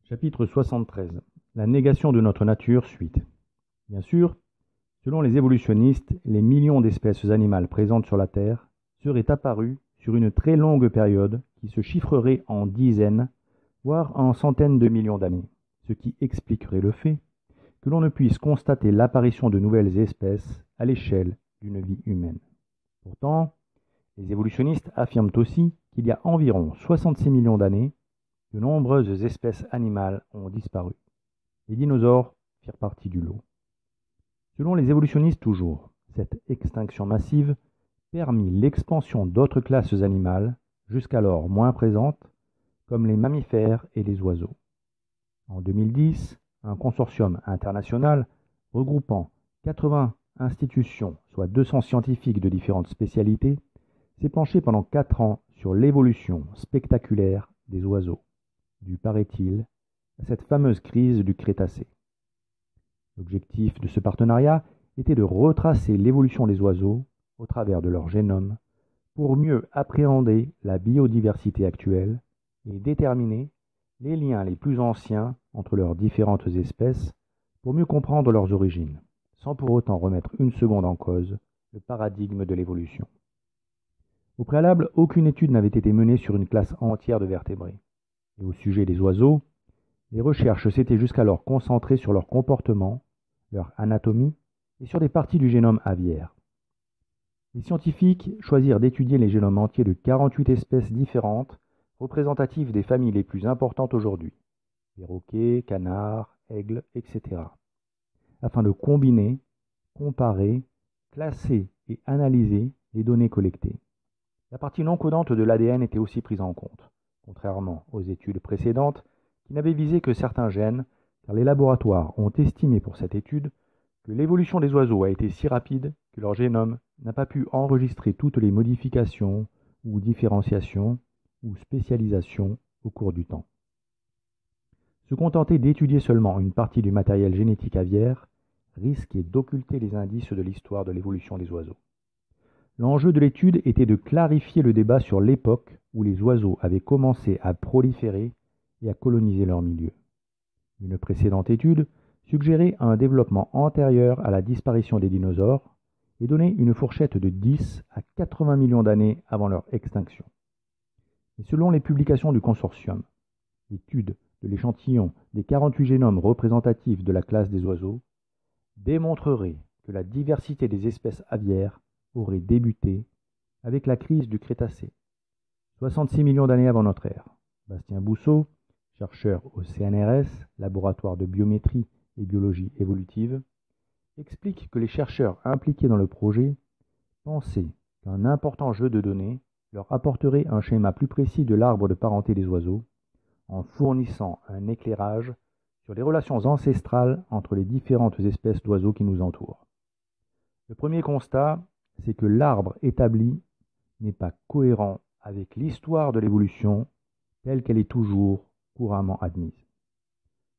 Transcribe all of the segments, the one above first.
Chapitre 73. La négation de notre nature, suite. Bien sûr, selon les évolutionnistes, les millions d'espèces animales présentes sur la Terre seraient apparues sur une très longue période qui se chiffrerait en dizaines, voire en centaines de millions d'années, ce qui expliquerait le fait que l'on ne puisse constater l'apparition de nouvelles espèces à l'échelle d'une vie humaine. Pourtant, les évolutionnistes affirment aussi qu'il y a environ 66 millions d'années, de nombreuses espèces animales ont disparu. Les dinosaures firent partie du lot. Selon les évolutionnistes toujours, cette extinction massive permit l'expansion d'autres classes animales, jusqu'alors moins présentes, comme les mammifères et les oiseaux. En 2010, un consortium international regroupant 80 institutions, soit 200 scientifiques de différentes spécialités, s'est penché pendant 4 ans sur l'évolution spectaculaire des oiseaux, due, paraît-il, à cette fameuse crise du Crétacé. L'objectif de ce partenariat était de retracer l'évolution des oiseaux au travers de leur génome pour mieux appréhender la biodiversité actuelle et déterminer les liens les plus anciens entre leurs différentes espèces pour mieux comprendre leurs origines, sans pour autant remettre une seconde en cause le paradigme de l'évolution. Au préalable, aucune étude n'avait été menée sur une classe entière de vertébrés. Et au sujet des oiseaux, les recherches s'étaient jusqu'alors concentrées sur leur comportement, leur anatomie et sur des parties du génome aviaire. Les scientifiques choisirent d'étudier les génomes entiers de 48 espèces différentes, représentatives des familles les plus importantes aujourd'hui, perroquets, canards, aigles, etc., afin de combiner, comparer, classer et analyser les données collectées. La partie non codante de l'ADN était aussi prise en compte, contrairement aux études précédentes qui n'avaient visé que certains gènes, car les laboratoires ont estimé pour cette étude que l'évolution des oiseaux a été si rapide que leur génome n'a pas pu enregistrer toutes les modifications ou différenciations ou spécialisations au cours du temps. Se contenter d'étudier seulement une partie du matériel génétique aviaire risquait d'occulter les indices de l'histoire de l'évolution des oiseaux. L'enjeu de l'étude était de clarifier le débat sur l'époque où les oiseaux avaient commencé à proliférer et à coloniser leur milieu. Une précédente étude suggérait un développement antérieur à la disparition des dinosaures et donnait une fourchette de 10 à 80 millions d'années avant leur extinction. Et selon les publications du consortium, l'étude de l'échantillon des 48 génomes représentatifs de la classe des oiseaux démontrerait que la diversité des espèces aviaires aurait débuté avec la crise du Crétacé, 66 millions d'années avant notre ère. Bastien Bousseau, chercheur au CNRS, laboratoire de biométrie et biologie évolutive, explique que les chercheurs impliqués dans le projet pensaient qu'un important jeu de données leur apporterait un schéma plus précis de l'arbre de parenté des oiseaux, en fournissant un éclairage sur les relations ancestrales entre les différentes espèces d'oiseaux qui nous entourent. Le premier constat, c'est que l'arbre établi n'est pas cohérent avec l'histoire de l'évolution telle qu'elle est toujours couramment admise.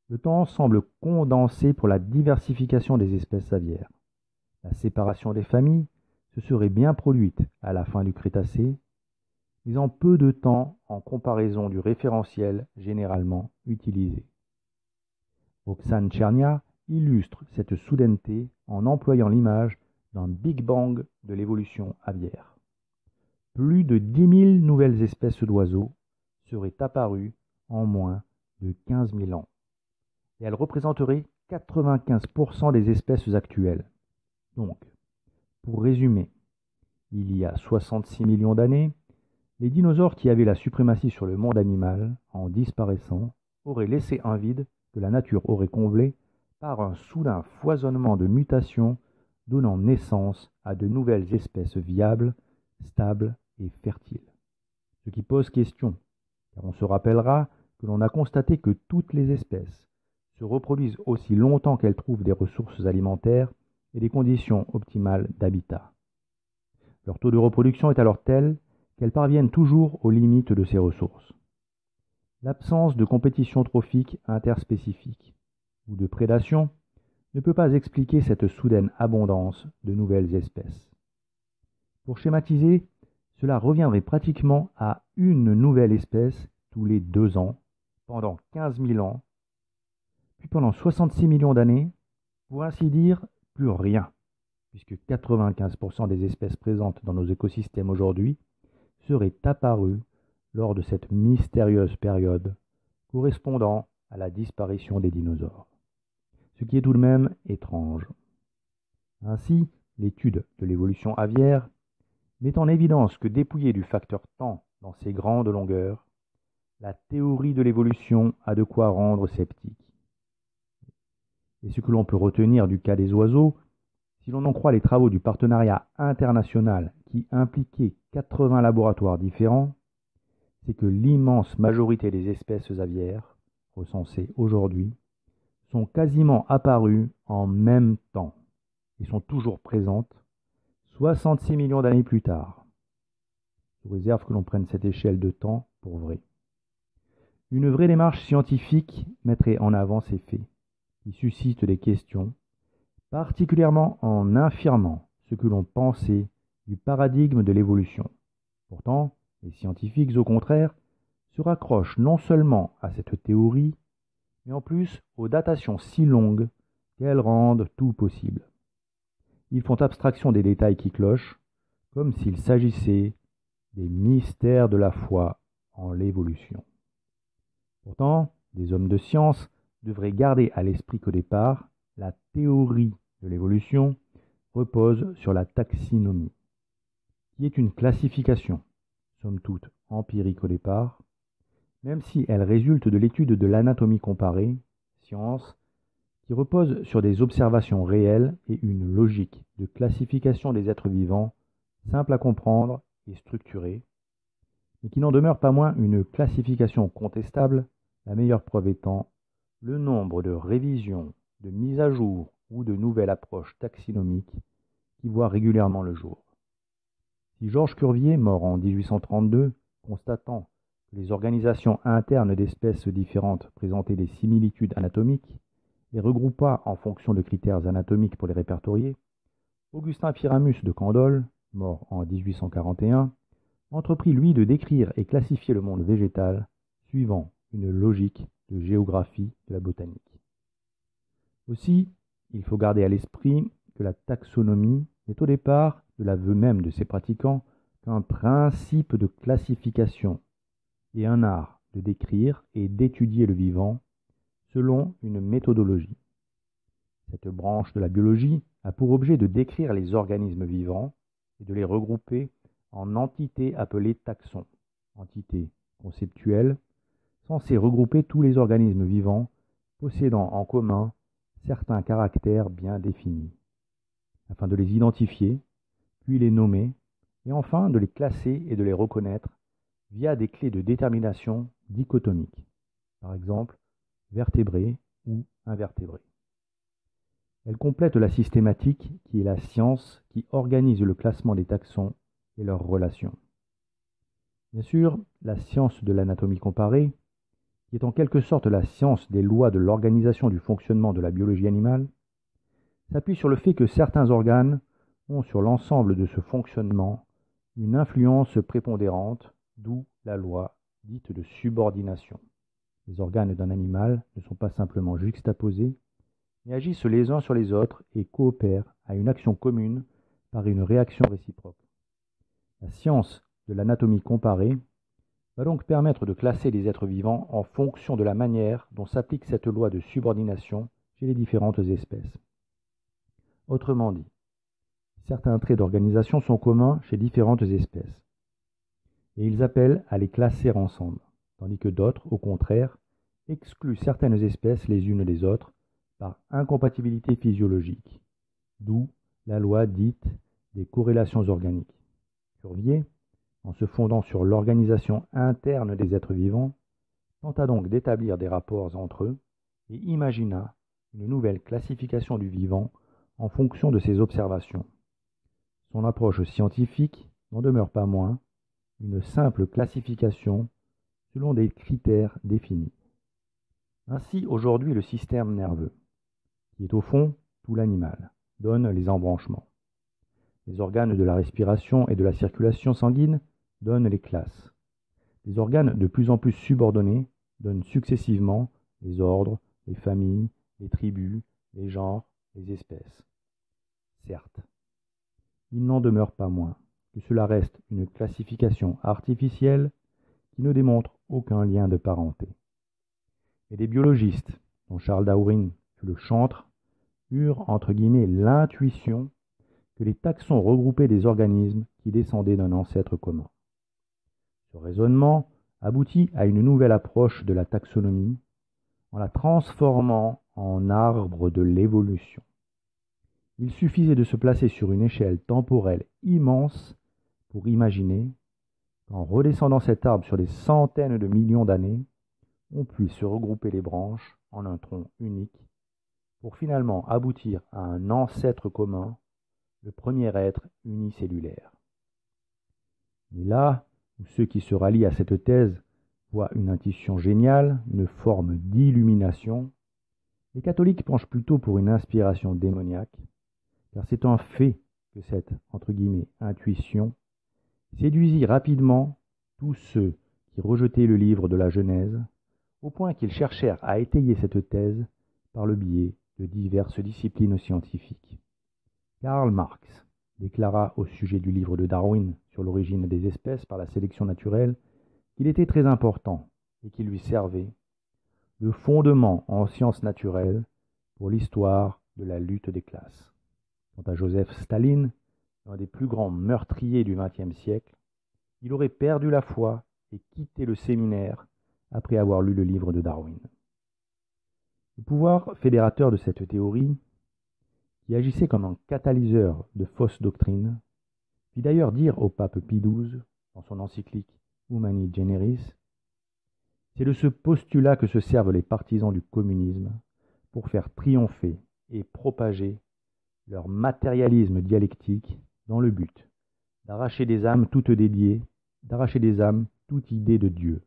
Le temps semble condensé pour la diversification des espèces aviaires. La séparation des familles se serait bien produite à la fin du Crétacé, mais en peu de temps en comparaison du référentiel généralement utilisé. Roxane Tchernia illustre cette soudaineté en employant l'image d'un Big Bang de l'évolution aviaire. Plus de 10 000 nouvelles espèces d'oiseaux seraient apparues en moins de 15 000 ans, et elles représenteraient 95% des espèces actuelles. Donc, pour résumer, il y a 66 millions d'années, les dinosaures qui avaient la suprématie sur le monde animal, en disparaissant, auraient laissé un vide que la nature aurait comblé par un soudain foisonnement de mutations donnant naissance à de nouvelles espèces viables, stables et fertiles. Ce qui pose question, car on se rappellera que l'on a constaté que toutes les espèces se reproduisent aussi longtemps qu'elles trouvent des ressources alimentaires et des conditions optimales d'habitat. Leur taux de reproduction est alors tel qu'elles parviennent toujours aux limites de ces ressources. L'absence de compétition trophique interspécifique ou de prédation ne peut pas expliquer cette soudaine abondance de nouvelles espèces. Pour schématiser, cela reviendrait pratiquement à une nouvelle espèce tous les 2 ans, pendant 15 000 ans, puis pendant 66 millions d'années, pour ainsi dire, plus rien, puisque 95% des espèces présentes dans nos écosystèmes aujourd'hui seraient apparues lors de cette mystérieuse période correspondant à la disparition des dinosaures. Ce qui est tout de même étrange. Ainsi, l'étude de l'évolution aviaire met en évidence que dépouillée du facteur temps dans ses grandes longueurs, la théorie de l'évolution a de quoi rendre sceptique. Et ce que l'on peut retenir du cas des oiseaux, si l'on en croit les travaux du partenariat international qui impliquaient 80 laboratoires différents, c'est que l'immense majorité des espèces aviaires recensées aujourd'hui sont quasiment apparues en même temps et sont toujours présentes 66 millions d'années plus tard. Sous réserve que l'on prenne cette échelle de temps pour vrai. Une vraie démarche scientifique mettrait en avant ces faits, qui suscitent des questions, particulièrement en infirmant ce que l'on pensait du paradigme de l'évolution. Pourtant, les scientifiques, au contraire, se raccrochent non seulement à cette théorie, mais en plus aux datations si longues qu'elles rendent tout possible. Ils font abstraction des détails qui clochent, comme s'il s'agissait des mystères de la foi en l'évolution. Pourtant, des hommes de science devraient garder à l'esprit qu'au départ, la théorie de l'évolution repose sur la taxinomie, qui est une classification, somme toute empirique au départ, même si elle résulte de l'étude de l'anatomie comparée, science, qui repose sur des observations réelles et une logique de classification des êtres vivants simple à comprendre et structurée, mais qui n'en demeure pas moins une classification contestable, la meilleure preuve étant le nombre de révisions, de mises à jour ou de nouvelles approches taxinomiques qui voient régulièrement le jour. Si Georges Cuvier, mort en 1832, constatant que les organisations internes d'espèces différentes présentaient des similitudes anatomiques, les regroupa en fonction de critères anatomiques pour les répertorier, Augustin Pyramus de Candolle, mort en 1841, entreprit lui de décrire et classifier le monde végétal suivant une logique de géographie de la botanique. Aussi, il faut garder à l'esprit que la taxonomie n'est au départ, de l'aveu même de ses pratiquants, qu'un principe de classification et un art de décrire et d'étudier le vivant selon une méthodologie. Cette branche de la biologie a pour objet de décrire les organismes vivants et de les regrouper en entités appelées taxons, entités conceptuelles, censées regrouper tous les organismes vivants possédant en commun certains caractères bien définis, afin de les identifier, puis les nommer, et enfin de les classer et de les reconnaître via des clés de détermination dichotomiques, par exemple vertébrés ou invertébrés. Elle complète la systématique qui est la science qui organise le classement des taxons et leurs relations. Bien sûr, la science de l'anatomie comparée, qui est en quelque sorte la science des lois de l'organisation du fonctionnement de la biologie animale, s'appuie sur le fait que certains organes ont sur l'ensemble de ce fonctionnement une influence prépondérante, d'où la loi dite de subordination. Les organes d'un animal ne sont pas simplement juxtaposés, mais agissent les uns sur les autres et coopèrent à une action commune par une réaction réciproque. La science de l'anatomie comparée va donc permettre de classer les êtres vivants en fonction de la manière dont s'applique cette loi de subordination chez les différentes espèces. Autrement dit, certains traits d'organisation sont communs chez différentes espèces, et ils appellent à les classer ensemble, tandis que d'autres, au contraire, excluent certaines espèces les unes des autres par incompatibilité physiologique, d'où la loi dite des corrélations organiques. Cuvier, en se fondant sur l'organisation interne des êtres vivants, tenta donc d'établir des rapports entre eux et imagina une nouvelle classification du vivant en fonction de ses observations. Son approche scientifique n'en demeure pas moins une simple classification selon des critères définis. Ainsi, aujourd'hui, le système nerveux, qui est au fond tout l'animal, donne les embranchements. Les organes de la respiration et de la circulation sanguine donnent les classes. Les organes de plus en plus subordonnés donnent successivement les ordres, les familles, les tribus, les genres, les espèces. Certes, il n'en demeure pas moins que cela reste une classification artificielle qui ne démontre aucun lien de parenté. Et des biologistes, dont Charles Darwin fut le chantre, eurent entre guillemets l'intuition que les taxons regroupaient des organismes qui descendaient d'un ancêtre commun. Ce raisonnement aboutit à une nouvelle approche de la taxonomie en la transformant en arbre de l'évolution. Il suffisait de se placer sur une échelle temporelle immense pour imaginer qu'en redescendant cet arbre sur des centaines de millions d'années, on puisse se regrouper les branches en un tronc unique pour finalement aboutir à un ancêtre commun, le premier être unicellulaire. Mais là où ceux qui se rallient à cette thèse voient une intuition géniale, une forme d'illumination, les catholiques penchent plutôt pour une inspiration démoniaque, car c'est un fait que cette, entre guillemets, intuition séduisit rapidement tous ceux qui rejetaient le livre de la Genèse, au point qu'ils cherchèrent à étayer cette thèse par le biais de diverses disciplines scientifiques. Karl Marx déclara au sujet du livre de Darwin sur l'origine des espèces par la sélection naturelle qu'il était très important et qu'il lui servait de fondement en sciences naturelles pour l'histoire de la lutte des classes. Quant à Joseph Staline, l'un des plus grands meurtriers du XXe siècle, il aurait perdu la foi et quitté le séminaire après avoir lu le livre de Darwin. Le pouvoir fédérateur de cette théorie, qui agissait comme un catalyseur de fausses doctrines, fit d'ailleurs dire au pape Pie XII, dans son encyclique Humani Generis, c'est de ce postulat que se servent les partisans du communisme pour faire triompher et propager leur matérialisme dialectique dans le but d'arracher des âmes toutes dédiées, d'arracher des âmes toute idée de Dieu.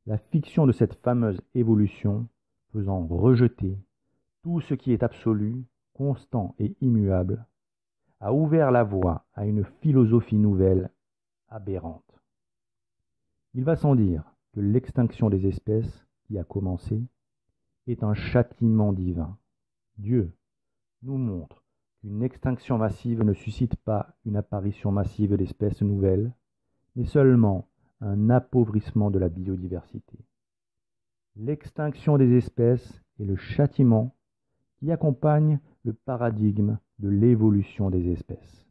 La fiction de cette fameuse évolution faisant rejeter tout ce qui est absolu, constant et immuable, a ouvert la voie à une philosophie nouvelle, aberrante. Il va sans dire que l'extinction des espèces qui a commencé est un châtiment divin. Dieu nous montre qu'une extinction massive ne suscite pas une apparition massive d'espèces nouvelles, mais seulement un appauvrissement de la biodiversité. L'extinction des espèces est le châtiment qui accompagne le paradigme de l'évolution des espèces.